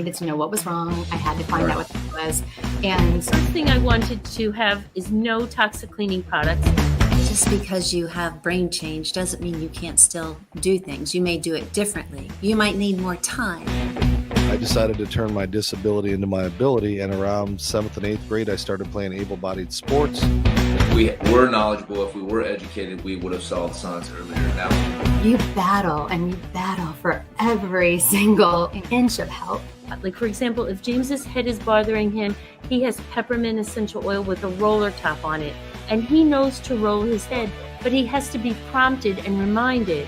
needed to know what was wrong. I had to find out what it was. And something I wanted to have is no toxic cleaning products. Just because you have brain change doesn't mean you can't still do things. You may do it differently. You might need more time. I decided to turn my disability into my ability, and around 7th and 8th grade, I started playing able-bodied sports. If we were knowledgeable, if we were educated, we would have solved science earlier. Now you battle for every single inch of help. Like, for example, if James's head is bothering him, he has peppermint essential oil with a roller top on it, and he knows to roll his head, but he has to be prompted and reminded.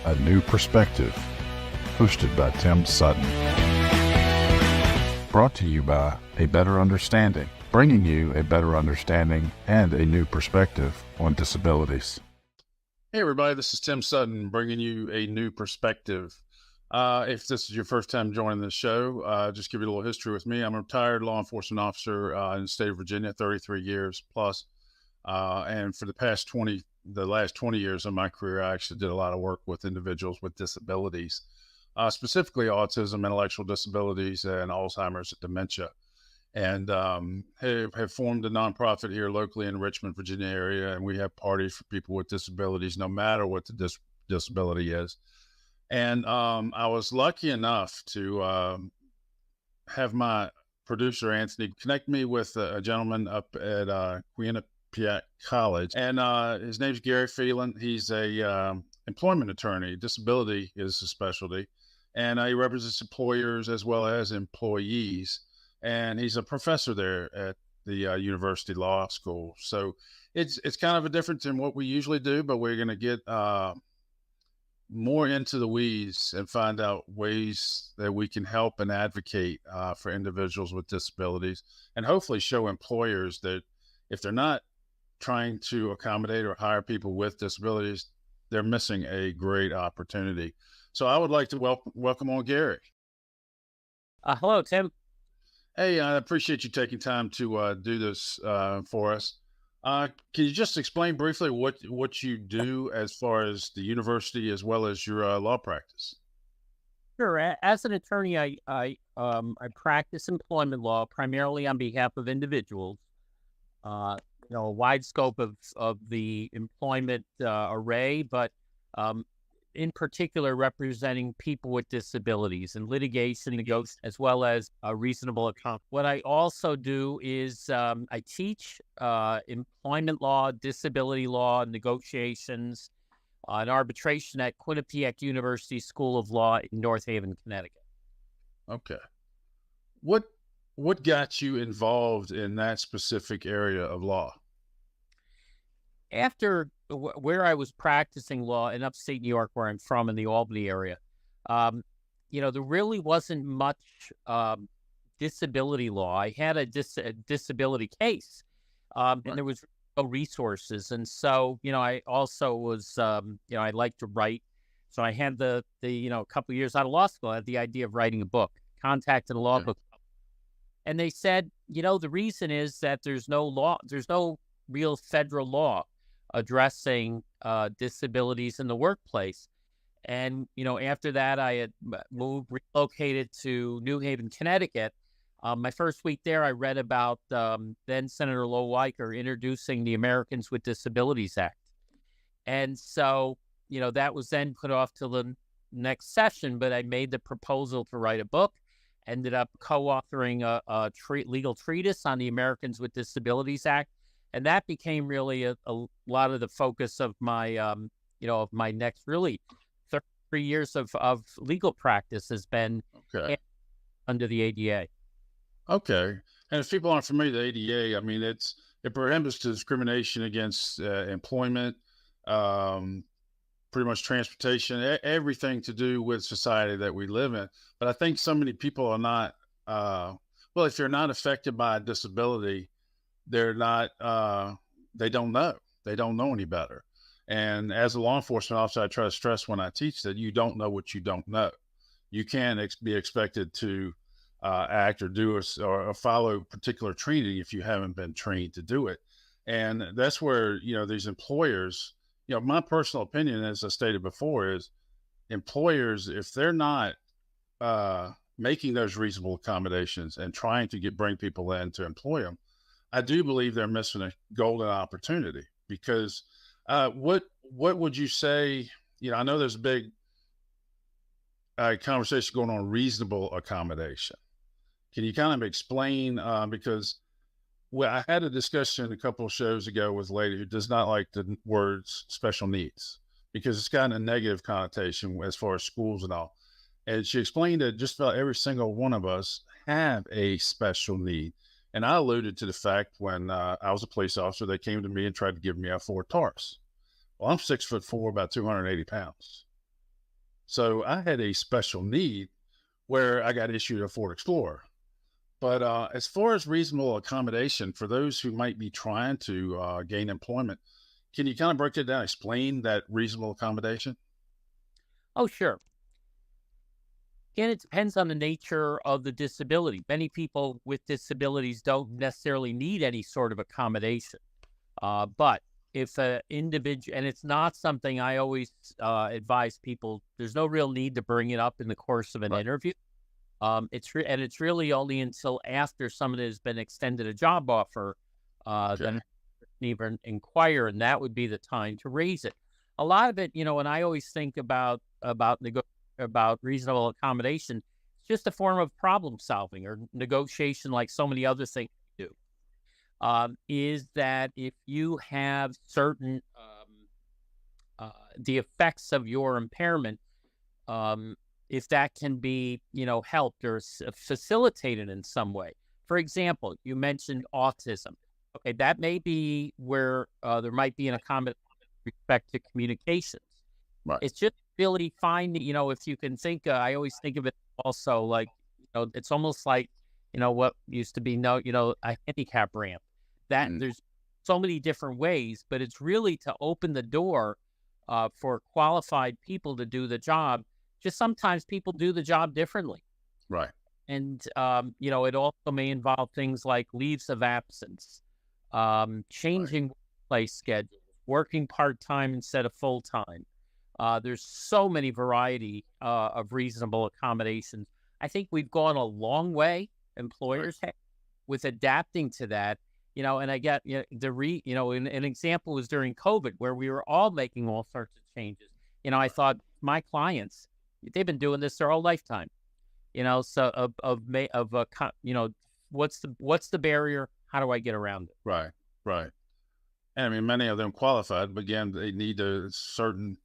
A New Perspective, hosted by Tim Sutton. Brought to you by A Better Understanding, bringing you a better understanding and a new perspective on disabilities. Hey everybody, this is Tim Sutton bringing you a new perspective. If this is your first time joining the show, just give you a little history with me. I'm a retired law enforcement officer in the state of Virginia, 33 years plus. And for the last 20 years of my career, I actually did a lot of work with individuals with disabilities, specifically autism, intellectual disabilities, and Alzheimer's and dementia. And have formed a nonprofit here locally in the Richmond, Virginia area, and we have parties for people with disabilities, no matter what the disability is. And I was lucky enough to have my producer, Anthony, connect me with a gentleman up at Quinnipiac College. And his name's Gary Phelan. He's a employment attorney. Disability is his specialty. And he represents employers as well as employees. And he's a professor there at the University Law School. So it's kind of a different than what we usually do, but we're going to get more into the weeds and find out ways that we can help and advocate for individuals with disabilities, and hopefully show employers that if they're not trying to accommodate or hire people with disabilities, they're missing a great opportunity. So I would like to welcome on Gary. Hello, Tim. Hey, I appreciate you taking time to do this for us. Can you just explain briefly what you do as far as the university as well as your law practice? Sure. As an attorney, I practice employment law primarily on behalf of individuals. A wide scope of the employment array, but in particular representing people with disabilities and litigation, negotiation, as well as a reasonable account. What I also do is I teach employment law, disability law, negotiations, and arbitration at Quinnipiac University School of Law in North Haven, Connecticut. Okay. What got you involved in that specific area of law? After where I was practicing law in upstate New York, where I'm from, in the Albany area, there really wasn't much disability law. I had a disability case, and there was no resources. And so, I also was, I like to write. So I had a couple of years out of law school, I had the idea of writing a book, contacted a law book. And they said, the reason is that there's no real federal law addressing disabilities in the workplace. And, after that, I had relocated to New Haven, Connecticut. My first week there, I read about then Senator Lo Weicker introducing the Americans with Disabilities Act. And so, that was then put off to the next session, but I made the proposal to write a book, ended up co-authoring a legal treatise on the Americans with Disabilities Act. And that became really a lot of the focus of my, of my next really 33 years of legal practice has been under the ADA. Okay. And if people aren't familiar with the ADA, I mean, it prohibits discrimination against employment, pretty much transportation, everything to do with society that we live in. But I think so many people are not, if you're not affected by a disability, they're not, they don't know any better. And as a law enforcement officer, I try to stress when I teach that you don't know what you don't know. You can't be expected to act or do or follow particular training if you haven't been trained to do it. And that's where, these employers, my personal opinion, as I stated before, is employers, if they're not making those reasonable accommodations and trying to bring people in to employ them, I do believe they're missing a golden opportunity. Because what would you say? I know there's a big conversation going on reasonable accommodation. Can you kind of explain? Because I had a discussion a couple of shows ago with a lady who does not like the words special needs because it's got a negative connotation as far as schools and all. And she explained that just about every single one of us have a special need. And I alluded to the fact when I was a police officer, they came to me and tried to give me a Ford Taurus. Well, I'm 6'4", about 280 pounds. So I had a special need where I got issued a Ford Explorer. But as far as reasonable accommodation for those who might be trying to gain employment, can you kind of break it down, explain that reasonable accommodation? Oh, sure. Again, it depends on the nature of the disability. Many people with disabilities don't necessarily need any sort of accommodation. But if an individual, and it's not something I always advise people, there's no real need to bring it up in the course of an interview. It's really only until after someone has been extended a job offer then even inquire, and that would be the time to raise it. A lot of it, and I always think about reasonable accommodation, it's just a form of problem solving or negotiation, like so many other things we do. Is that if you have certain the effects of your impairment, if that can be, helped or facilitated in some way. For example, you mentioned autism. Okay, that may be where there might be an accommodation with respect to communications. Right. It's just really finding, if you can think, I always think of it also like, it's almost like, what used to be, a handicap ramp. There's so many different ways, but it's really to open the door for qualified people to do the job. Just sometimes people do the job differently. Right. And, it also may involve things like leaves of absence, changing workplace schedules, working part-time instead of full-time. There's so many variety of reasonable accommodations. I think we've gone a long way, employers have, with adapting to that. And I get, an example was during COVID where we were all making all sorts of changes. I thought my clients, they've been doing this their whole lifetime, so what's the barrier? How do I get around it? Right. Right. And I mean, many of them qualified, but again, they need certain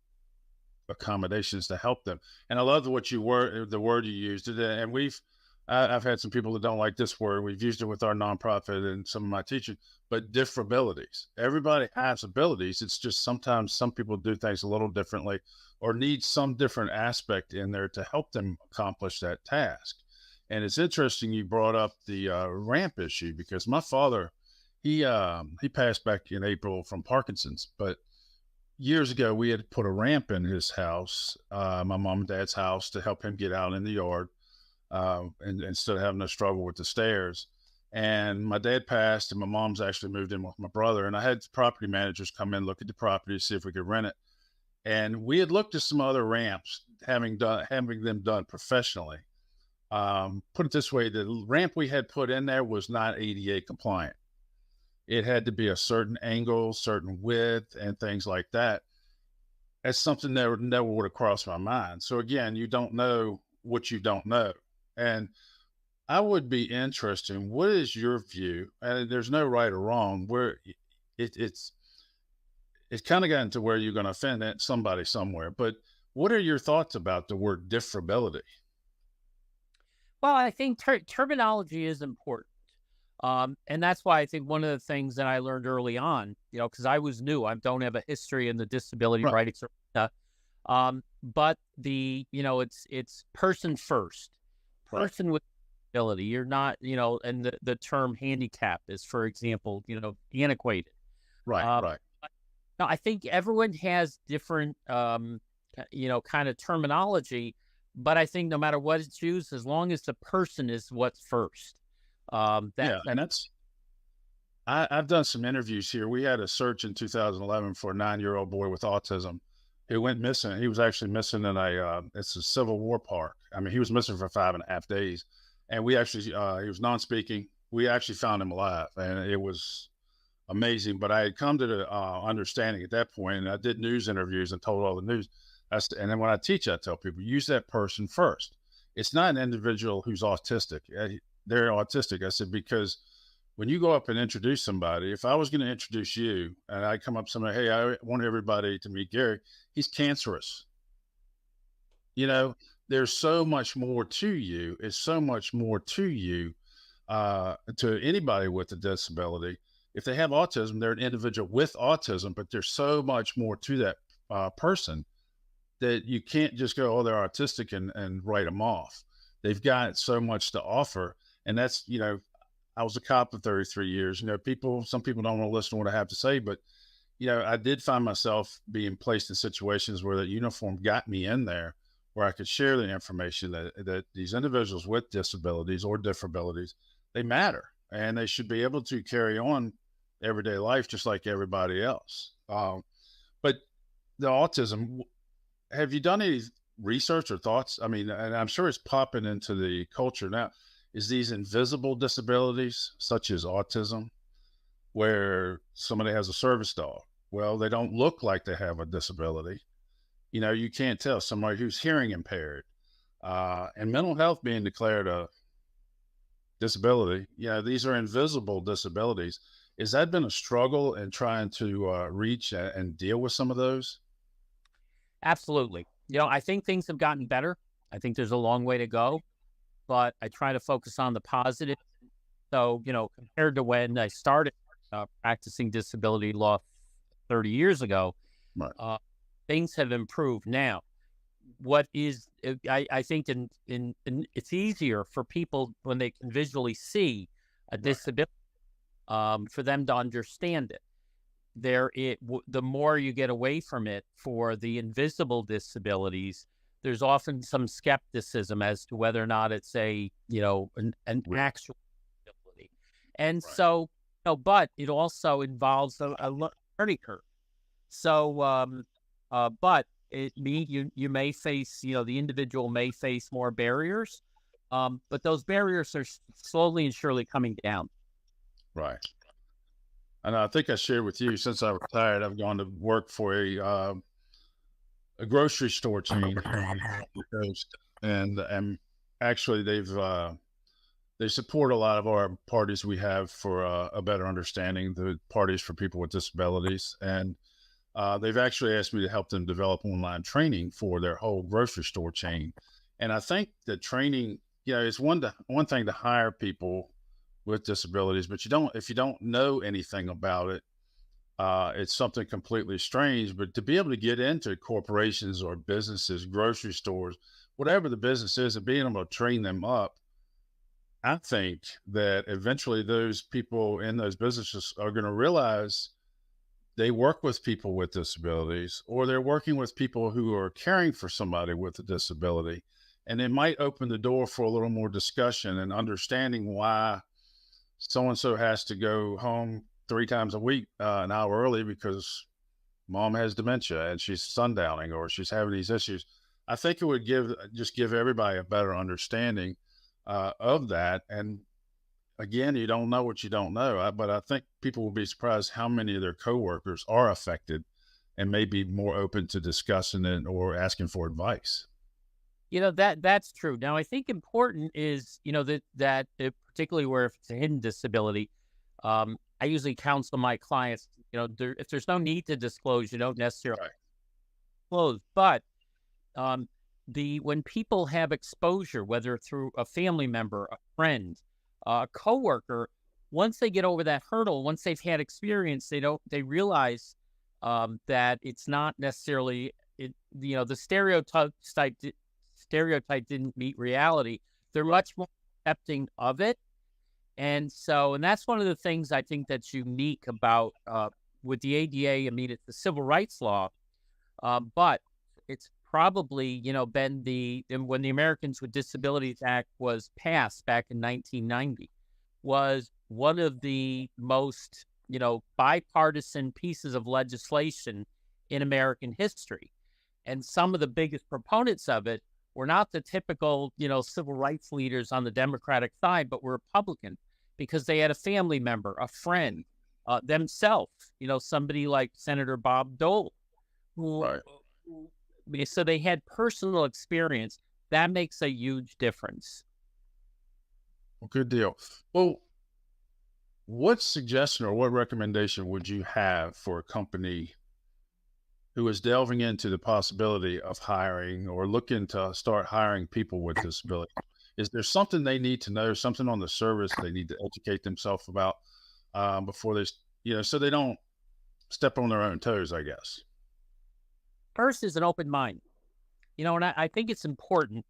accommodations to help them. And I love the word you used, and I've had some people that don't like this word. We've used it with our nonprofit and some of my teaching, but differabilities. Everybody has abilities. It's just sometimes some people do things a little differently or need some different aspect in there to help them accomplish that task. And it's interesting you brought up the ramp issue because my father, he passed back in April from Parkinson's, but years ago we had put a ramp in his house, my mom and dad's house, to help him get out in the yard. And instead of having to struggle with the stairs. And my dad passed and my mom's actually moved in with my brother. And I had property managers come in, look at the property, see if we could rent it. And we had looked at some other ramps, having them done professionally. Put it this way, the ramp we had put in there was not ADA compliant. It had to be a certain angle, certain width, and things like that. That's something that never would have crossed my mind. So again, you don't know what you don't know. And I would be interested in what is your view, and there's no right or wrong, where it's kind of gotten to where you're going to offend somebody somewhere, but what are your thoughts about the word differability? Well, I think terminology is important. And that's why I think one of the things that I learned early on, because I was new, I don't have a history in the disability rights arena. But it's person first, person with disability. You're not, and the term handicap is, for example, antiquated. Right. No, I think everyone has different, kind of terminology, but I think no matter what it's used, as long as the person is what's first, and I've done some interviews here. We had a search in 2011 for a 9-year-old boy with autism who went missing. He was actually missing in it's a Civil War park. I mean, he was missing for 5.5 days. And we actually, he was non-speaking. We actually found him alive, and it was amazing. But I had come to the understanding at that point, and I did news interviews and told all the news. And then when I teach, I tell people, use that person first. It's not an individual who's autistic. They're autistic. I said, because when you go up and introduce somebody, if I was going to introduce you and I come up to somebody, hey, I want everybody to meet Gary, he's cancerous. You know, there's so much more to you. It's so much more to you, to anybody with a disability. If they have autism, they're an individual with autism, but there's so much more to that person that you can't just go, oh, they're autistic and write them off. They've got so much to offer. And that's, I was a cop for 33 years. Some people don't want to listen to what I have to say, but, I did find myself being placed in situations where that uniform got me in there, where I could share the information that these individuals with disabilities or differabilities, they matter, and they should be able to carry on everyday life just like everybody else. But the autism, have you done any research or thoughts? I mean, and I'm sure it's popping into the culture now, is these invisible disabilities such as autism, where somebody has a service dog. Well, they don't look like they have a disability. You can't tell. Somebody who's hearing impaired, and mental health being declared a disability. These are invisible disabilities. Has that been a struggle in trying to reach and deal with some of those? Absolutely. I think things have gotten better. I think there's a long way to go, but I try to focus on the positive. So, compared to when I started practicing disability law 30 years ago, Right. Things have improved. Now, what is, I think it's easier for people when they can visually see a disability, for them to understand it. The more you get away from it for the invisible disabilities, there's often some skepticism as to whether or not it's an actual disability. And Right. so, but it also involves a learning curve. So, but you may face, the individual may face more barriers, but those barriers are slowly and surely coming down. Right. And I think I shared with you, since I retired, I've gone to work for a grocery store chain here on the coast, and actually they support a lot of our parties we have for a better understanding, the parties for people with disabilities, and they've actually asked me to help them develop online training for their whole grocery store chain. And I think that training, it's one thing to hire people with disabilities, but if you don't know anything about it, it's something completely strange. But to be able to get into corporations or businesses, grocery stores, whatever the business is, and being able to train them up, I think that eventually those people in those businesses are going to realize they work with people with disabilities, or they're working with people who are caring for somebody with a disability. And it might open the door for a little more discussion and understanding why so-and-so has to go home 3 times a week, an hour early, because mom has dementia and she's sundowning or she's having these issues. I think it would give everybody a better understanding of that. And again, you don't know what you don't know, but I think people will be surprised how many of their coworkers are affected and may be more open to discussing it or asking for advice. That's true. Now, I think important is, that particularly where if it's a hidden disability, I usually counsel my clients, if there's no need to disclose, you don't necessarily disclose. But when people have exposure, whether through a family member, a friend, a coworker, once they get over that hurdle, once they've had experience, they realize that it's not necessarily the stereotype didn't meet reality. They're much more accepting of it. And that's one of the things I think that's unique about with the ADA. I mean, it's the civil rights law, but it's probably, been when the Americans with Disabilities Act was passed back in 1990, was one of the most, bipartisan pieces of legislation in American history. And some of the biggest proponents of it were not the typical, civil rights leaders on the Democratic side, but were Republican because they had a family member, a friend, themselves, somebody like Senator Bob Dole, so they had personal experience. That makes a huge difference. Well, good deal. Well, what suggestion or what recommendation would you have for a company who is delving into the possibility of hiring or looking to start hiring people with disability? Is there something they need to know, something on the service they need to educate themselves about before they, so they don't step on their own toes, I guess? First is an open mind, and I think it's important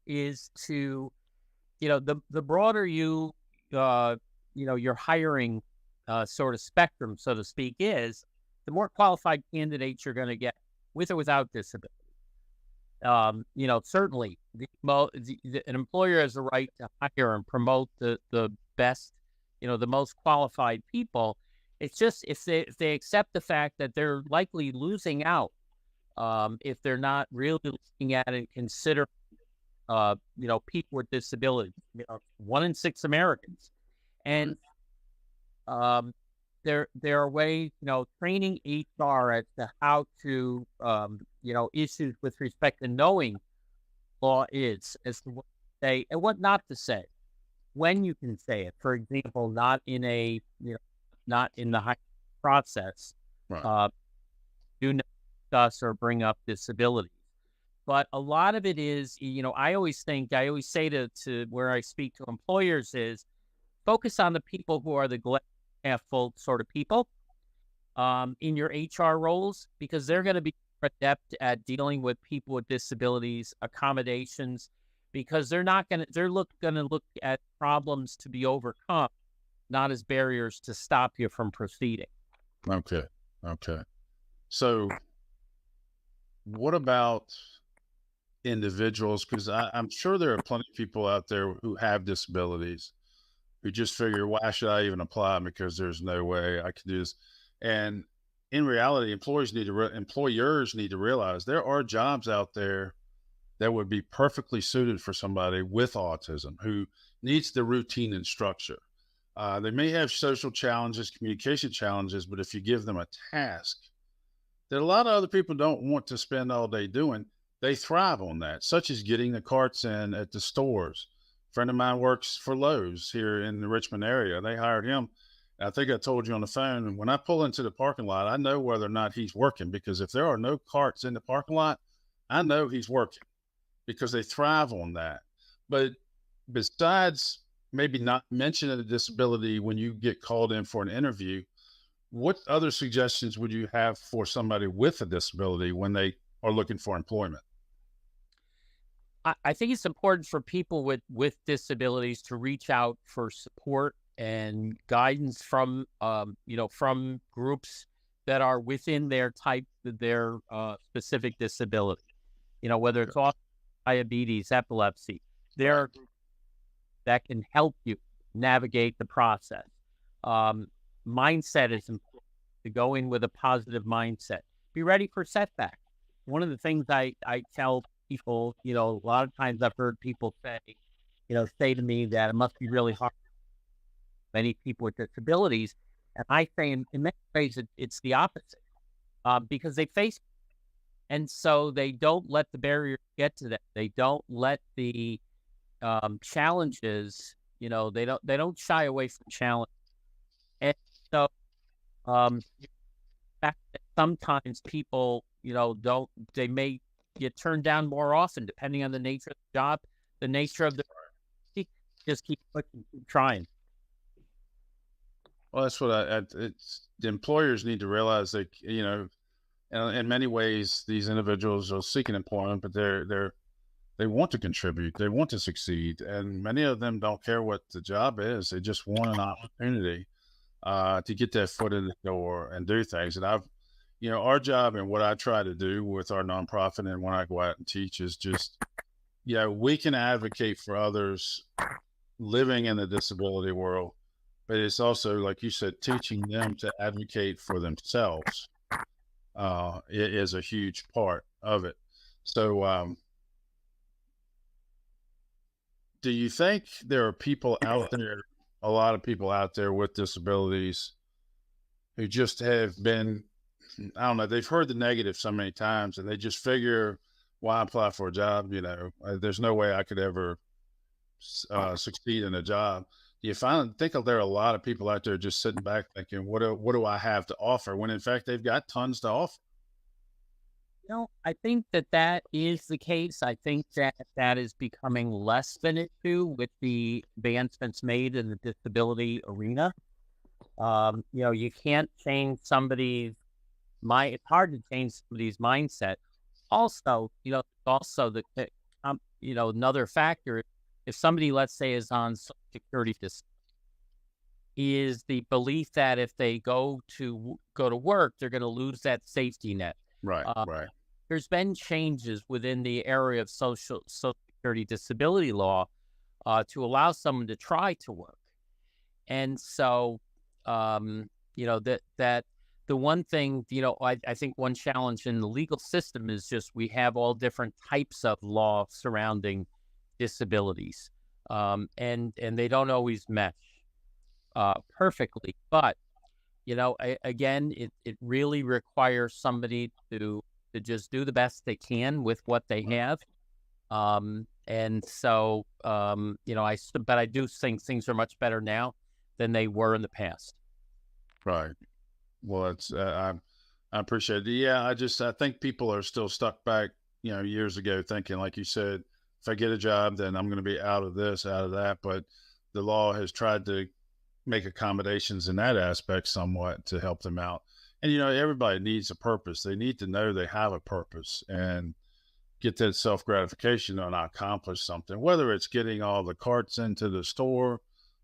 is to, the broader your hiring sort of spectrum, so to speak, is the more qualified candidates you're going to get with or without disability. Certainly an employer has a right to hire and promote the best, the most qualified people. It's just if they accept the fact that they're likely losing out if they're not really looking at and consider, people with disabilities, 1 in 6 Americans. And there are ways, training HR as to how to, issues with respect to knowing law is, as to what to say and what not to say, when you can say it. For example, not in not in the hiring process. Right. Do not discuss or bring up disabilities. But a lot of it is, I always say to where I speak to employers is focus on the people who are the glass half full sort of people in your HR roles, because they're going to be adept at dealing with people with disabilities, accommodations, because they're going to look at problems to be overcome, not as barriers to stop you from proceeding. Okay. So what about individuals? Because I'm sure there are plenty of people out there who have disabilities who just figure, why should I even apply? Because there's no way I can do this. And in reality, employers need to realize there are jobs out there that would be perfectly suited for somebody with autism who needs the routine and structure. They may have social challenges, communication challenges, but if you give them a task that a lot of other people don't want to spend all day doing, they thrive on that, such as getting the carts in at the stores. A friend of mine works for Lowe's here in the Richmond area. They hired him. I think I told you on the phone, when I pull into the parking lot, I know whether or not he's working, because if there are no carts in the parking lot, I know he's working, because they thrive on that. But besides maybe not mentioning a disability when you get called in for an interview, what other suggestions would you have for somebody with a disability when they are looking for employment? I think it's important for people with disabilities to reach out for support and guidance from from groups that are within their specific disability. Whether it's autism, diabetes, epilepsy, there are groups that can help you navigate the process. Mindset is important, to go in with a positive mindset. Be ready for setbacks. One of the things I tell people, a lot of times I've heard people say to me that it must be really hard for many people with disabilities. And I say in many ways it's the opposite, because they face it. And so they don't let the barriers get to them. They don't let the challenges, they don't shy away from challenge. And so sometimes people, they may get turned down more often, depending on the nature of the job, the nature of the, just keep pushing, keep trying. Well, that's what the employers need to realize that, in many ways, these individuals are seeking employment, but they want to contribute, they want to succeed. And many of them don't care what the job is. They just want an opportunity to get that foot in the door and do things. And our job and what I try to do with our nonprofit and when I go out and teach is just, we can advocate for others living in the disability world, but it's also, like you said, teaching them to advocate for themselves is a huge part of it. So, do you think there are people out there, a lot of people out there with disabilities who just have been, I don't know, they've heard the negative so many times and they just figure, why apply for a job? There's no way I could ever succeed in a job. Do you think there are a lot of people out there just sitting back thinking, what do I have to offer? When in fact, they've got tons to offer. I think that is the case. I think that is becoming less of an issue with the advancements made in the disability arena. You can't change somebody's mind. It's hard to change somebody's mindset. Also, another factor, if somebody, let's say, is on Social Security disability, is the belief that if they go to work, they're going to lose that safety net. Right, right. There's been changes within the area of Social Security disability law to allow someone to try to work. And so, that the one thing, I think one challenge in the legal system is just we have all different types of law surrounding disabilities, and they don't always mesh perfectly. But, again, it really requires somebody to just do the best they can with what they have. And so, but I do think things are much better now than they were in the past. Right. Well, that's, I appreciate it. Yeah. I think people are still stuck back, years ago thinking, like you said, if I get a job, then I'm going to be out of this, out of that. But the law has tried to make accommodations in that aspect somewhat to help them out. And, everybody needs a purpose. They need to know they have a purpose and get that self-gratification when I accomplish something, whether it's getting all the carts into the store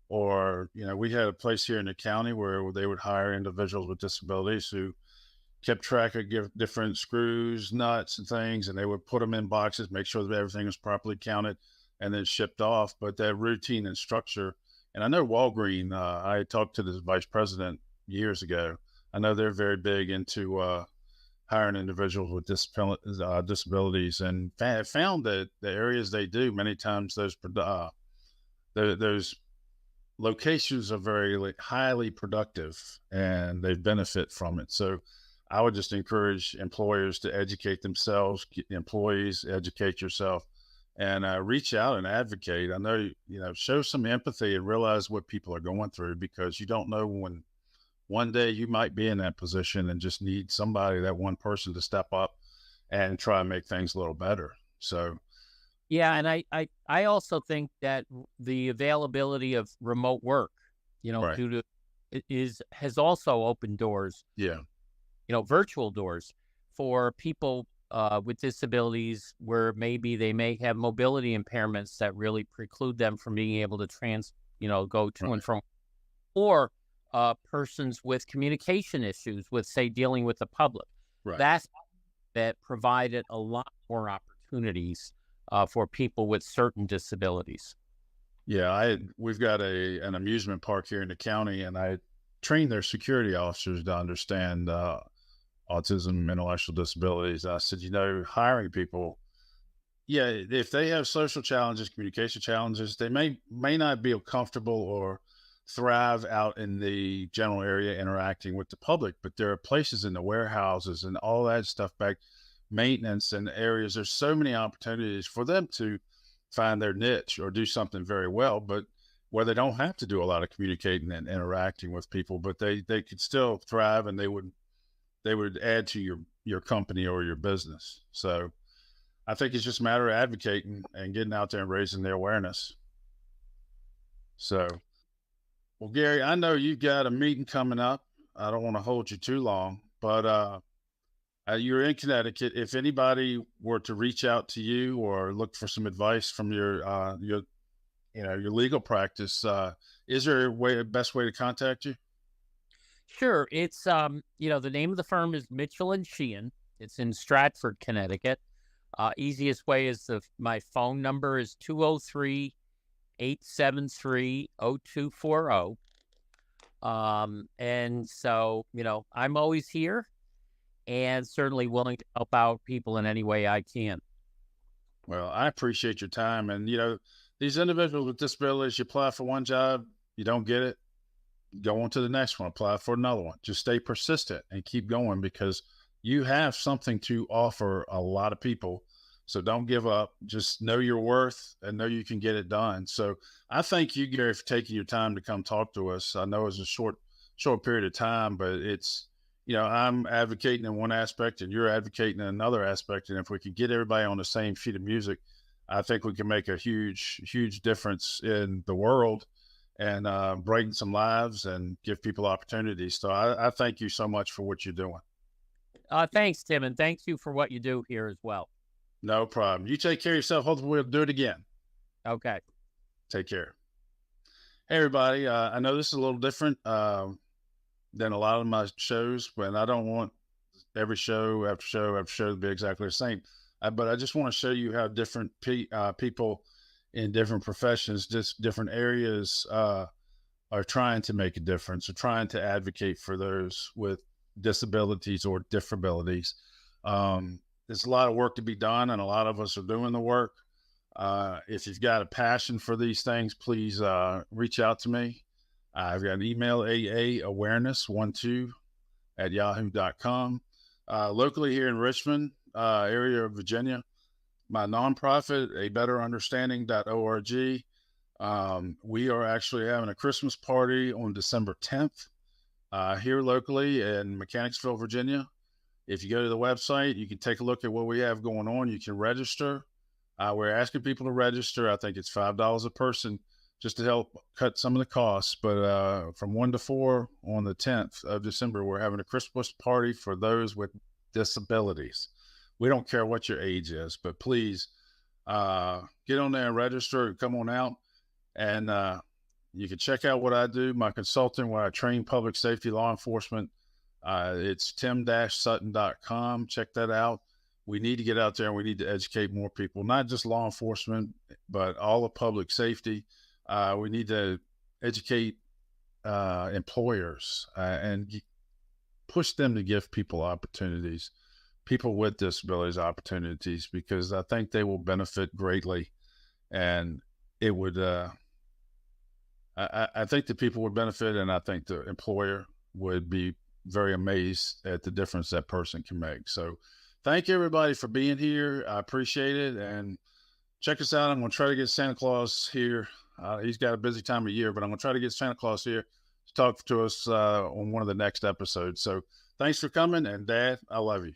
or, we had a place here in the county where they would hire individuals with disabilities who kept track of different screws, nuts, and things, and they would put them in boxes, make sure that everything was properly counted and then shipped off. But that routine and structure, and I know Walgreen, I talked to the vice president years ago. I know they're very big into hiring individuals with disabilities, and found that the areas they do, many times those locations are very highly productive and they benefit from it. So I would just encourage employers to educate themselves, employees, educate yourself, and reach out and advocate. I know, show some empathy and realize what people are going through, because you don't know when one day you might be in that position and just need somebody, that one person, to step up and try and make things a little better. So, yeah. And I also think that the availability of remote work, right, has also opened doors. Yeah. Virtual doors for people with disabilities where maybe they may have mobility impairments that really preclude them from being able to go to and from, or persons with communication issues with, say, dealing with the public. Right. That provided a lot more opportunities for people with certain disabilities. Yeah, we've got an amusement park here in the county, and I trained their security officers to understand autism, intellectual disabilities. I said, hiring people, if they have social challenges, communication challenges, they may not be comfortable or thrive out in the general area interacting with the public, but there are places in the warehouses and all that stuff, back maintenance and areas. There's so many opportunities for them to find their niche or do something very well, but where they don't have to do a lot of communicating and interacting with people, but they could still thrive, and they would add to your company or your business. So I think it's just a matter of advocating and getting out there and raising the awareness. So, well, Gary, I know you've got a meeting coming up. I don't want to hold you too long, but you're in Connecticut. If anybody were to reach out to you or look for some advice from your legal practice, is there a best way to contact you? Sure. It's, the name of the firm is Mitchell & Sheehan. It's in Stratford, Connecticut. Easiest way is my phone number is 203-873-0240. And so, I'm always here and certainly willing to help out people in any way I can. Well, I appreciate your time. And, these individuals with disabilities, you apply for one job, you don't get it, go on to the next one, apply for another one. Just stay persistent and keep going, because you have something to offer a lot of people. So don't give up. Just know your worth and know you can get it done. So I thank you, Gary, for taking your time to come talk to us. I know it's a short period of time, but it's, I'm advocating in one aspect and you're advocating in another aspect. And if we could get everybody on the same sheet of music, I think we can make a huge, huge difference in the world and brighten some lives and give people opportunities. So I thank you so much for what you're doing. Thanks, Tim, and thank you for what you do here as well. No problem. You take care of yourself. Hopefully we'll do it again. Okay. Take care. Hey, everybody. I know this is a little different than a lot of my shows, but I don't want every show after show after show to be exactly the same. But I just want to show you how different people in different professions, just different areas are trying to make a difference, or trying to advocate for those with disabilities or differabilities. There's a lot of work to be done, and a lot of us are doing the work. If you've got a passion for these things, please reach out to me. I've got an email, aawareness12@yahoo.com. Locally here in Richmond, area of Virginia, my nonprofit, abetterunderstanding.org. We are actually having a Christmas party on December 10th here locally in Mechanicsville, Virginia. If you go to the website, you can take a look at what we have going on. You can register. We're asking people to register. I think it's $5 a person, just to help cut some of the costs. But from 1 to 4 on the 10th of December, we're having a Christmas party for those with disabilities. We don't care what your age is, but please get on there and register and come on out. And you can check out what I do, my consulting, where I train public safety law enforcement. It's tim-sutton.com. Check that out. We need to get out there and we need to educate more people, not just law enforcement, but all of public safety. We need to educate employers and push them to give people opportunities, people with disabilities opportunities, because I think they will benefit greatly. And it would, I think the people would benefit, and I think the employer would be very amazed at the difference that person can make. So thank you, everybody, for being here. I appreciate it. And check us out. I'm going to try to get Santa Claus here. He's got a busy time of year, but I'm going to try to get Santa Claus here to talk to us on one of the next episodes. So thanks for coming. And Dad, I love you.